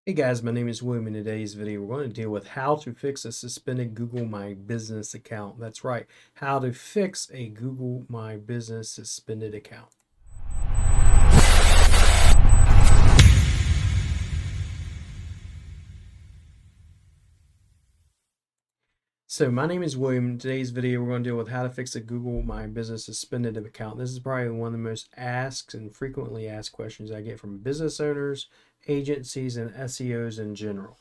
Hey guys, my name is William. In today's video, we're going to deal with how to fix a suspended Google My Business account. That's right, how to fix a Google My Business suspended account. So my name is William. In today's video, we're going to deal with how to fix a Google My Business suspended account. This is probably one of the most asked and frequently asked questions I get from business owners, agencies, and SEOs in general.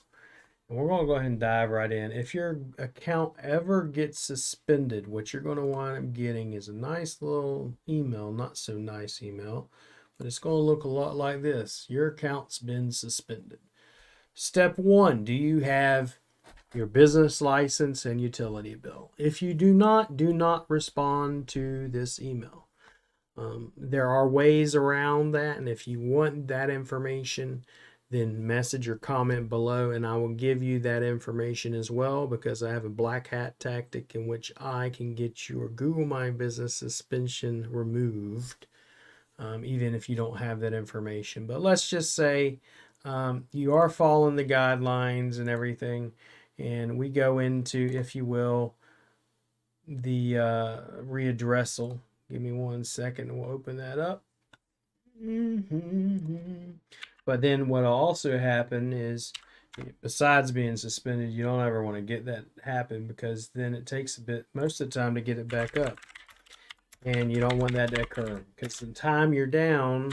And we're going to go ahead and dive right in. If your account ever gets suspended, what you're going to wind up getting is a nice little email, not so nice email, but it's going to look a lot like this. Your account's been suspended. Step one, do you have your business license and utility bill? If you do not respond to this email. There are ways around that, and if you want that information, then message or comment below and I will give you that information as well, because I have a black hat tactic in which I can get your Google My Business suspension removed, even if you don't have that information. But let's just say you are following the guidelines and everything, and we go into, if you will, the readdressal. Give me 1 second and we'll open that up. But then what'll also happen is, besides being suspended, you don't ever want to get that happen, because then it takes a bit, most of the time, to get it back up. And you don't want that to occur, because the time you're down,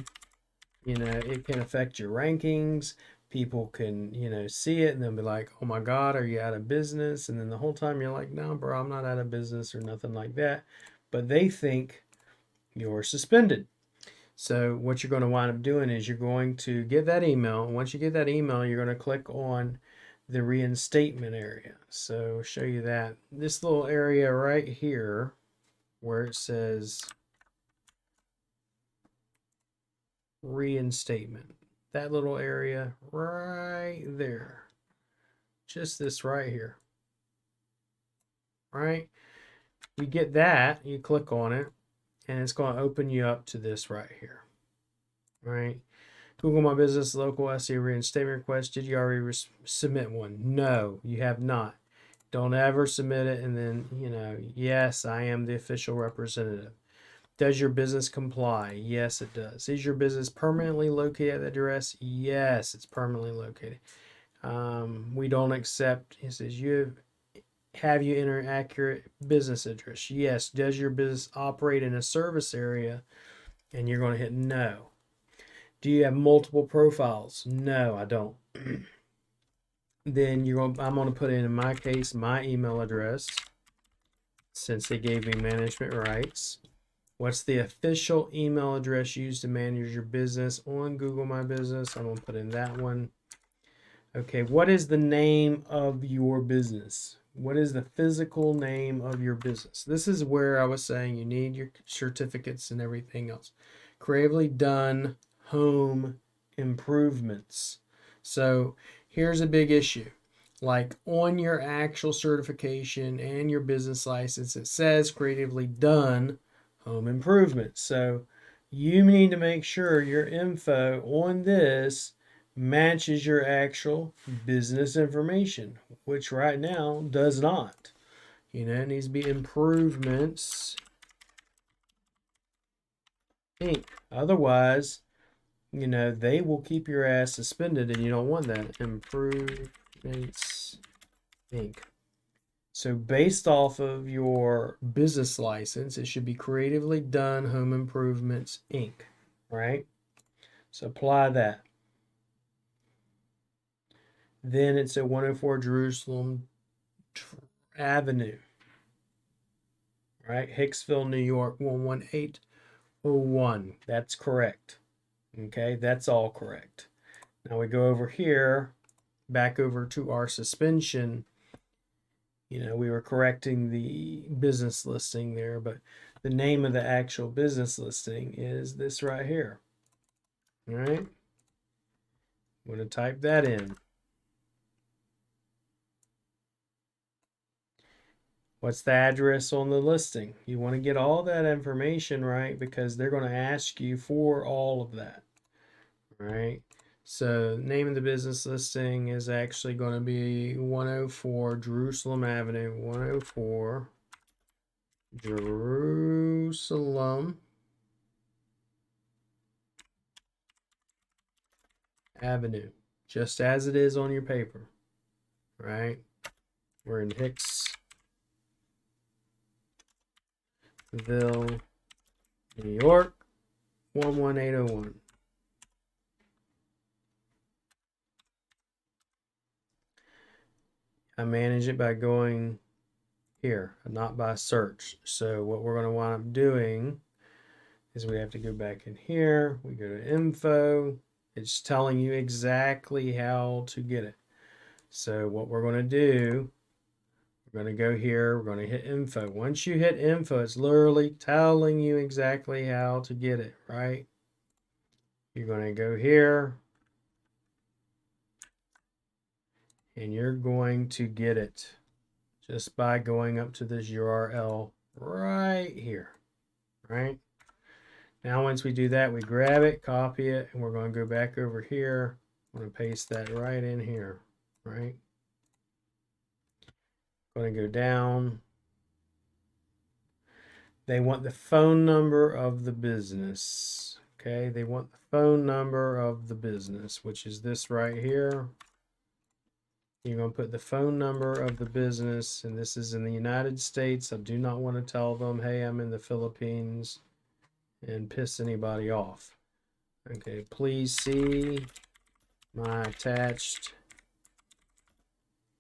it can affect your rankings. People can, see it and they'll be like, oh my God, are you out of business? And then the whole time you're like, no, bro, I'm not out of business or nothing like that. But they think you're suspended. So what you're going to wind up doing is you're going to get that email. And once you get that email, you're going to click on the reinstatement area. So I'll show you that. This little area right here where it says reinstatement. That little area right there. Just this right here. Right? You get that, you click on it, and it's going to open you up to this right here. Right? Google My Business local SEO reinstatement request. Did you already submit one? No, you have not. Don't ever submit it and then, yes, I am the official representative. Does your business comply? Yes, it does. Is your business permanently located at the address? Yes, it's permanently located. We don't accept, it says, have you enter an accurate business address? Yes. Does your business operate in a service area? And you're going to hit no. Do you have multiple profiles? No, I don't. Then I'm going to put in my case, my email address, since they gave me management rights. What's the official email address used to manage your business on Google My Business? I'm going to put in that one. Okay, what is the name of your business? What is the physical name of your business? This is where I was saying you need your certificates and everything else. Creatively Done Home Improvements. So here's a big issue. Like on your actual certification and your business license, it says Creatively Done Home Improvements. So you need to make sure your info on this matches your actual business information, which right now does not. It needs to be Improvements Inc. Otherwise, they will keep your ass suspended, and you don't want that. Improvements Inc. So based off of your business license, it should be Creatively Done Home Improvements Inc. Right? So apply that. Then it's at 104 Jerusalem Avenue, right? Hicksville, New York, 11801. That's correct. Okay, that's all correct. Now we go over here, back over to our suspension. We were correcting the business listing there, but the name of the actual business listing is this right here. All right, I'm going to type that in. What's the address on the listing? You want to get all that information right, because they're going to ask you for all of that. All right. So name of the business listing is actually going to be 104 Jerusalem Avenue, 104 Jerusalem Avenue, just as it is on your paper, right? We're in Hicksville, New York, 11801. I manage it by going here, not by search. So what we're going to wind up doing is we have to go back in here. We go to info. It's telling you exactly how to get it. So what we're going to do, we're going to go here. We're going to hit info. Once you hit info, it's literally telling you exactly how to get it, right? You're going to go here. And you're going to get it just by going up to this URL right here, right? Now, once we do that, we grab it, copy it, and we're going to go back over here. I'm going to paste that right in here, right? Going to go down. They want the phone number of the business, okay? They want the phone number of the business, which is this right here. You're going to put the phone number of the business, and this is in the United States. I do not want to tell them, hey, I'm in the Philippines, and piss anybody off. Okay, please see my attached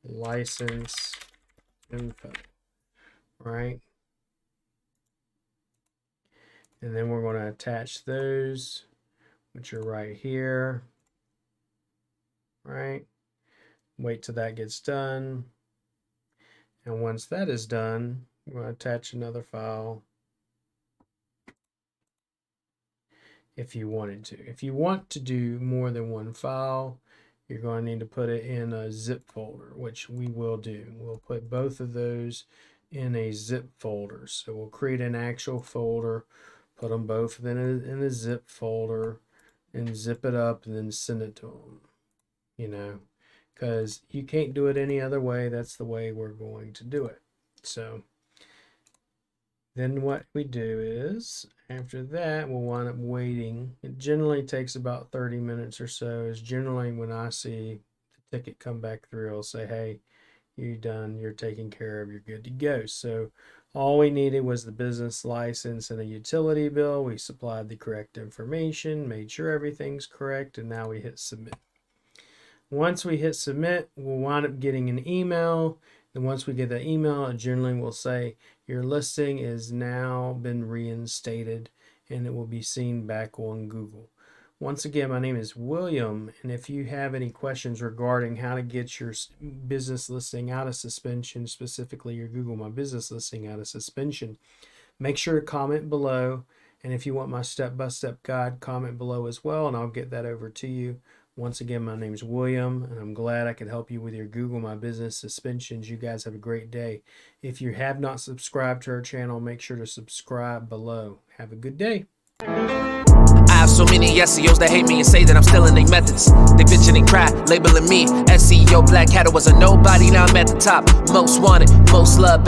license info, right? And then we're going to attach those, which are right here, right? Wait till that gets done. And once that is done, we're going to attach another file if you wanted to. If you want to do more than one file, you're going to need to put it in a zip folder, which we will do. We'll put both of those in a zip folder. So we'll create an actual folder, put them both in a zip folder, and zip it up and then send it to them, you know. Because you can't do it any other way. That's the way we're going to do it. So then what we do is, after that, we'll wind up waiting. It generally takes about 30 minutes or so. Is generally when I see the ticket come back through, I'll say, hey, you're done, you're taken care of, you're good to go. So all we needed was the business license and a utility bill. We supplied the correct information, made sure everything's correct, and now we hit submit. Once we hit submit, we'll wind up getting an email. And once we get the email, it generally will say your listing is now been reinstated, and it will be seen back on Google. Once again, my name is William, and if you have any questions regarding how to get your business listing out of suspension, specifically your Google My Business listing out of suspension, make sure to comment below. And if you want my step-by-step guide, comment below as well, and I'll get that over to you. Once again, my name is William, and I'm glad I could help you with your Google My Business suspensions. You guys have a great day. If you have not subscribed to our channel, make sure to subscribe below. Have a good day. I have so many SEOs that hate me and say that I'm stealing their methods. They bitching and cry, labeling me SEO Black Hat. I was a nobody, now I'm at the top. Most wanted, most loved.